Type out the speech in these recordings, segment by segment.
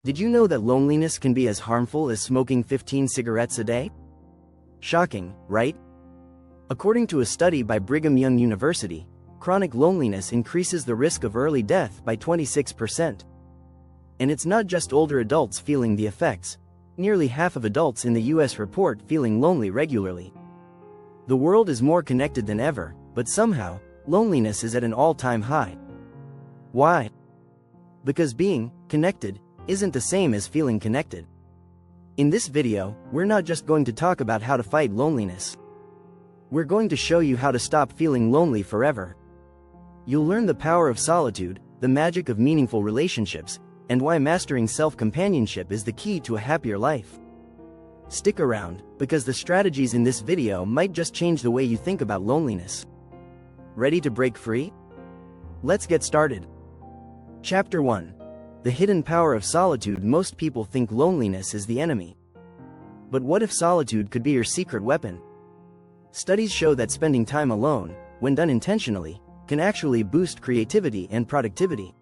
Did you know that loneliness can be as harmful as smoking 15 cigarettes a day? Shocking, right? According to a study by Brigham Young University, chronic loneliness increases the risk of early death by 26%. And it's not just older adults feeling the effects. Nearly half of adults in the US report feeling lonely regularly. The world is more connected than ever, but somehow, loneliness is at an all-time high. Why? Because being connected isn't the same as feeling connected. In this video, we're not just going to talk about how to fight loneliness. We're going to show you how to stop feeling lonely forever. You'll learn the power of solitude, the magic of meaningful relationships, and why mastering self-companionship is the key to a happier life. Stick around, because the strategies in this video might just change the way you think about loneliness. Ready to break free? Let's get started. Chapter 1. The hidden power of solitude. Most people think loneliness is the enemy. But what if solitude could be your secret weapon? Studies show that spending time alone, when done intentionally, can actually boost creativity and productivity.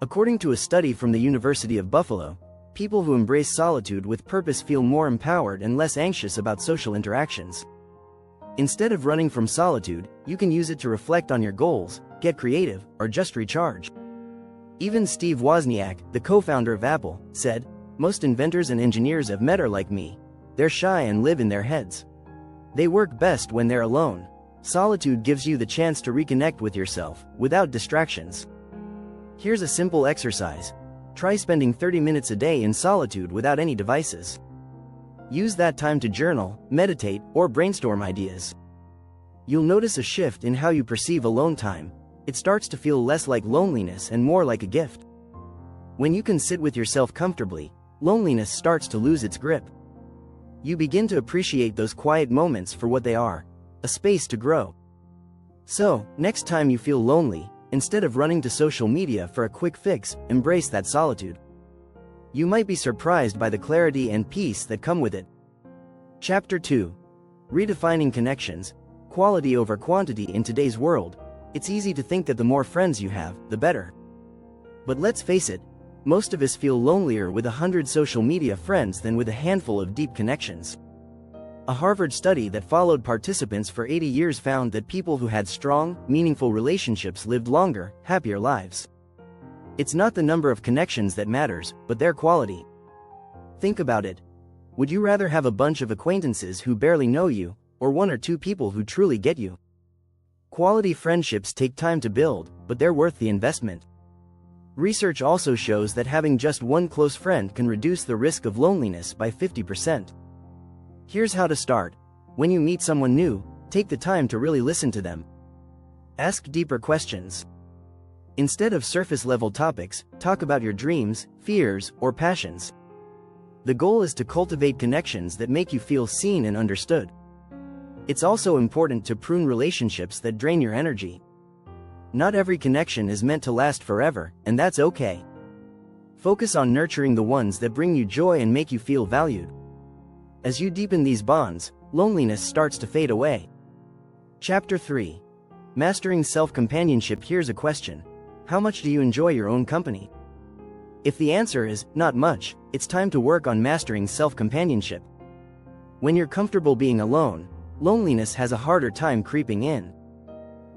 According to a study from the University of Buffalo, people who embrace solitude with purpose feel more empowered and less anxious about social interactions. Instead of running from solitude, you can use it to reflect on your goals, get creative, or just recharge. Even Steve Wozniak, the co-founder of Apple, said, "Most inventors and engineers I've met are like me. They're shy and live in their heads. They work best when they're alone." Solitude gives you the chance to reconnect with yourself, without distractions. Here's a simple exercise. Try spending 30 minutes a day in solitude without any devices. Use that time to journal, meditate, or brainstorm ideas. You'll notice a shift in how you perceive alone time. It starts to feel less like loneliness and more like a gift. When you can sit with yourself comfortably, loneliness starts to lose its grip. You begin to appreciate those quiet moments for what they are, a space to grow. So, next time you feel lonely, instead of running to social media for a quick fix, embrace that solitude. You might be surprised by the clarity and peace that come with it. Chapter 2. Redefining connections, quality over quantity. In today's world, it's easy to think that the more friends you have, the better. But let's face it, most of us feel lonelier with 100 social media friends than with a handful of deep connections. A Harvard study that followed participants for 80 years found that people who had strong, meaningful relationships lived longer, happier lives. It's not the number of connections that matters, but their quality. Think about it. Would you rather have a bunch of acquaintances who barely know you, or one or two people who truly get you? Quality friendships take time to build, but they're worth the investment. Research also shows that having just one close friend can reduce the risk of loneliness by 50%. Here's how to start. When you meet someone new, take the time to really listen to them. Ask deeper questions. Instead of surface-level topics, talk about your dreams, fears, or passions. The goal is to cultivate connections that make you feel seen and understood. It's also important to prune relationships that drain your energy. Not every connection is meant to last forever, and that's okay. Focus on nurturing the ones that bring you joy and make you feel valued. As you deepen these bonds, loneliness starts to fade away. Chapter 3. Mastering self-companionship. Here's a question. How much do you enjoy your own company? If the answer is, not much, it's time to work on mastering self-companionship. When you're comfortable being alone, loneliness has a harder time creeping in.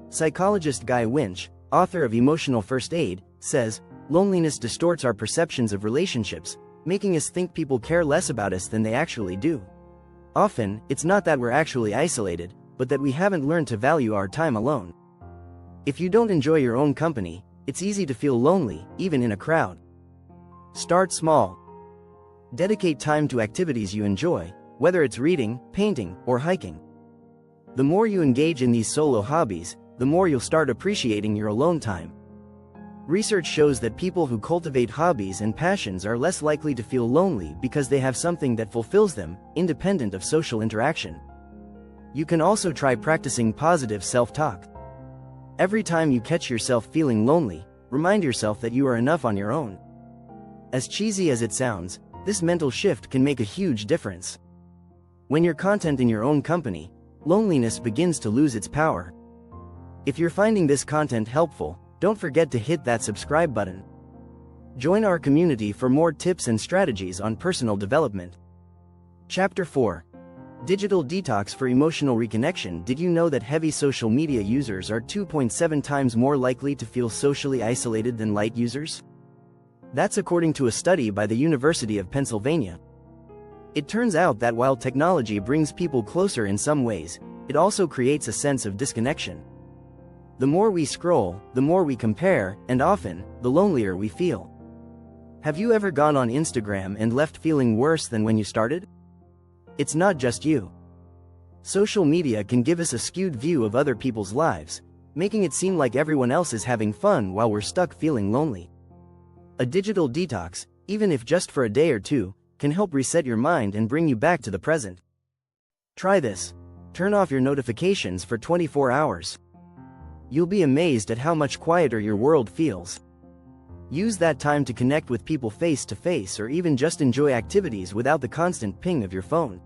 Psychologist Guy Winch, author of Emotional First Aid, says, "Loneliness distorts our perceptions of relationships, making us think people care less about us than they actually do. Often, it's not that we're actually isolated, but that we haven't learned to value our time alone." If you don't enjoy your own company, it's easy to feel lonely, even in a crowd. Start small. Dedicate time to activities you enjoy, whether it's reading, painting, or hiking. The more you engage in these solo hobbies, the more you'll start appreciating your alone time. Research shows that people who cultivate hobbies and passions are less likely to feel lonely because they have something that fulfills them, independent of social interaction. You can also try practicing positive self-talk. Every time you catch yourself feeling lonely, remind yourself that you are enough on your own. As cheesy as it sounds, this mental shift can make a huge difference. When you're content in your own company, loneliness begins to lose its power. If you're finding this content helpful, don't forget to hit that subscribe button. Join our community for more tips and strategies on personal development. Chapter 4. Digital Detox for Emotional Reconnection. Did you know that heavy social media users are 2.7 times more likely to feel socially isolated than light users? That's according to a study by the University of Pennsylvania. It turns out that while technology brings people closer in some ways, it also creates a sense of disconnection. The more we scroll, the more we compare, and often, the lonelier we feel. Have you ever gone on Instagram and left feeling worse than when you started? It's not just you. Social media can give us a skewed view of other people's lives, making it seem like everyone else is having fun while we're stuck feeling lonely. A digital detox, even if just for a day or two, can help reset your mind and bring you back to the present. Try this. Turn off your notifications for 24 hours. You'll be amazed at how much quieter your world feels. Use that time to connect with people face to face or even just enjoy activities without the constant ping of your phone.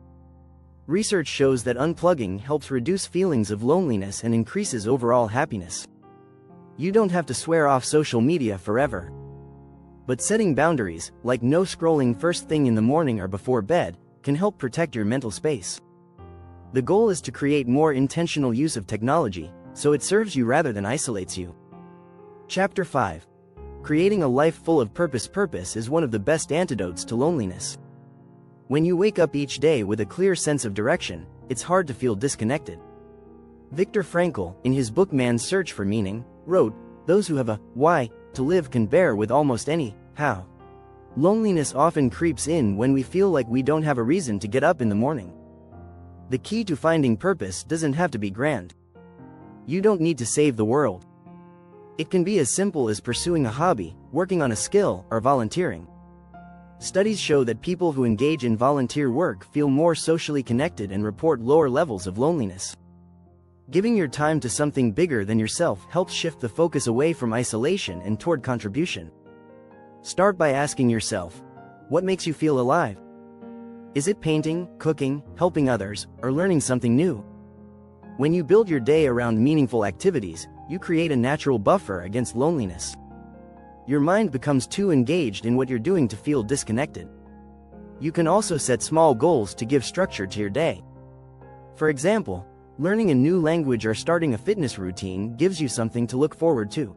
Research shows that unplugging helps reduce feelings of loneliness and increases overall happiness. You don't have to swear off social media forever. But setting boundaries, like no scrolling first thing in the morning or before bed, can help protect your mental space. The goal is to create more intentional use of technology, so it serves you rather than isolates you. Chapter 5. Creating a life full of purpose. Purpose is one of the best antidotes to loneliness. When you wake up each day with a clear sense of direction, it's hard to feel disconnected. Viktor Frankl, in his book Man's Search for Meaning, wrote, "Those who have a why to live can bear with almost any how." Loneliness often creeps in when we feel like we don't have a reason to get up in the morning. The key to finding purpose doesn't have to be grand. You don't need to save the world. It can be as simple as pursuing a hobby, working on a skill, or volunteering. Studies show that people who engage in volunteer work feel more socially connected and report lower levels of loneliness. Giving your time to something bigger than yourself helps shift the focus away from isolation and toward contribution. Start by asking yourself, what makes you feel alive? Is it painting, cooking, helping others, or learning something new? When you build your day around meaningful activities, you create a natural buffer against loneliness. Your mind becomes too engaged in what you're doing to feel disconnected. You can also set small goals to give structure to your day. For example, learning a new language or starting a fitness routine gives you something to look forward to.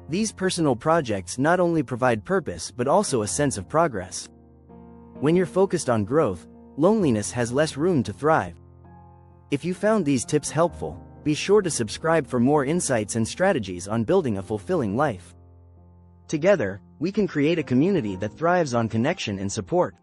These personal projects not only provide purpose but also a sense of progress. When you're focused on growth, loneliness has less room to thrive. If you found these tips helpful, be sure to subscribe for more insights and strategies on building a fulfilling life. Together, we can create a community that thrives on connection and support.